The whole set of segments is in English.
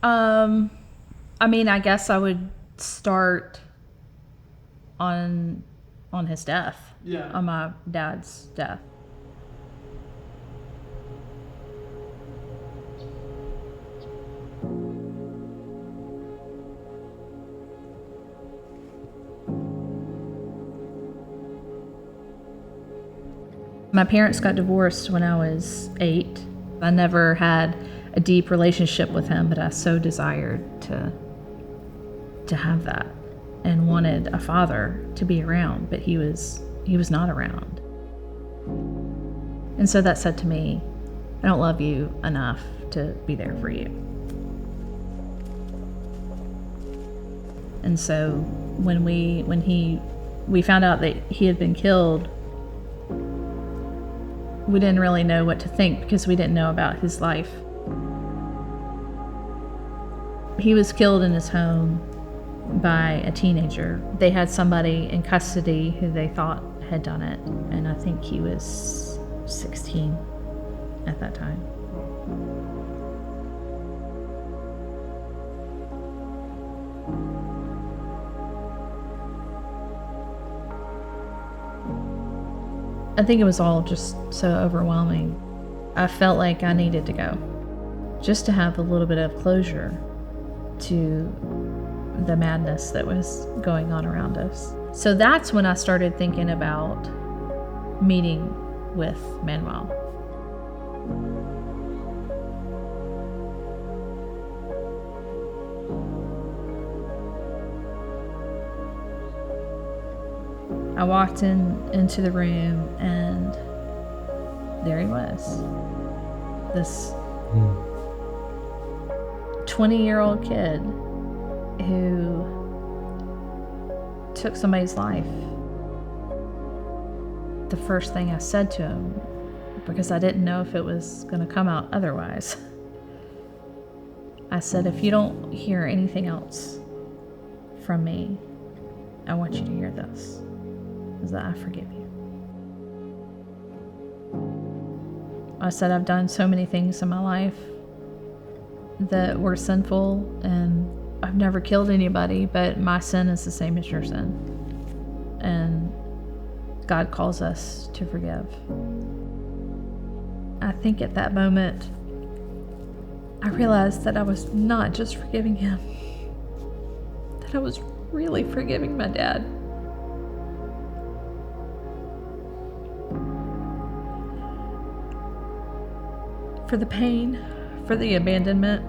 I mean, I guess I would start on his death. Yeah. On my dad's death. My parents got divorced when I was 8. I never had a deep relationship with him, but I so desired to have that and wanted a father to be around, but he was not around. And so that said to me, I don't love you enough to be there for you. And so when we found out that he had been killed, we didn't really know what to think because we didn't know about his life. He was killed in his home by a teenager. They had somebody in custody who they thought had done it, and I think he was 16 at that time. I think it was all just so overwhelming. I felt like I needed to go, just to have a little bit of closure to the madness that was going on around us. So that's when I started thinking about meeting with Manuel. I walked into the room, and there he was. This 20-year-old kid who took somebody's life. The first thing I said to him, because I didn't know if it was going to come out otherwise, I said, if you don't hear anything else from me, I want you to hear this. Is that I forgive you. I said, I've done so many things in my life that were sinful, and I've never killed anybody, but my sin is the same as your sin. And God calls us to forgive. I think at that moment, I realized that I was not just forgiving him, that I was really forgiving my dad. For the pain, for the abandonment,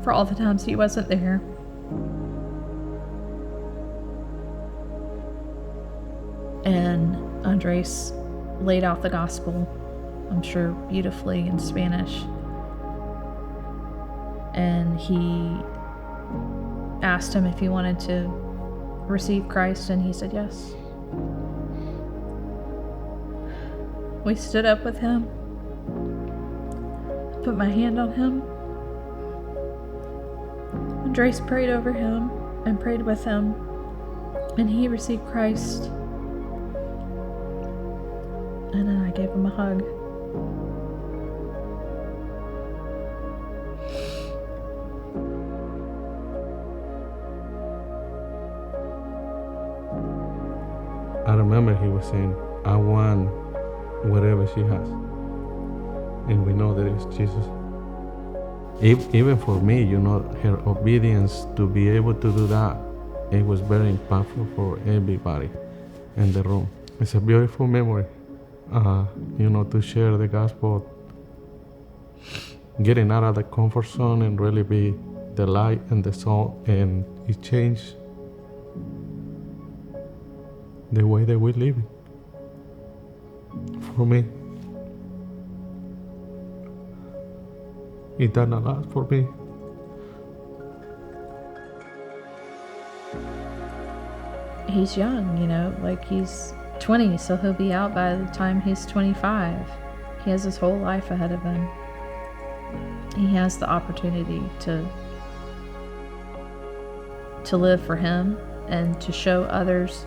for all the times he wasn't there. And Andres laid out the gospel, I'm sure beautifully in Spanish. And he asked him if he wanted to receive Christ, and he said yes. We stood up with him. Put my hand on him. Andres prayed over him and prayed with him, and he received Christ. And then I gave him a hug. I remember he was saying, I want whatever she has. And we know that it's Jesus. Even for me, her obedience to be able to do that, it was very impactful for everybody in the room. It's a beautiful memory, to share the gospel, getting out of the comfort zone and really be the light and the salt, and it changed the way that we live for me. It done a lot for me. He's young, he's 20, so he'll be out by the time he's 25. He has his whole life ahead of him. He has the opportunity to live for him and to show others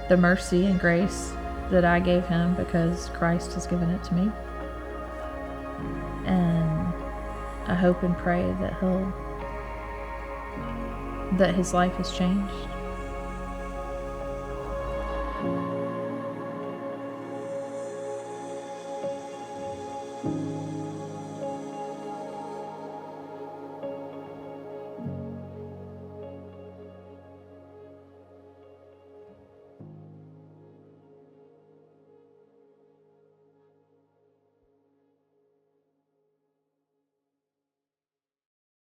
the mercy and grace that I gave him because Christ has given it to me. And I hope and pray that his life has changed.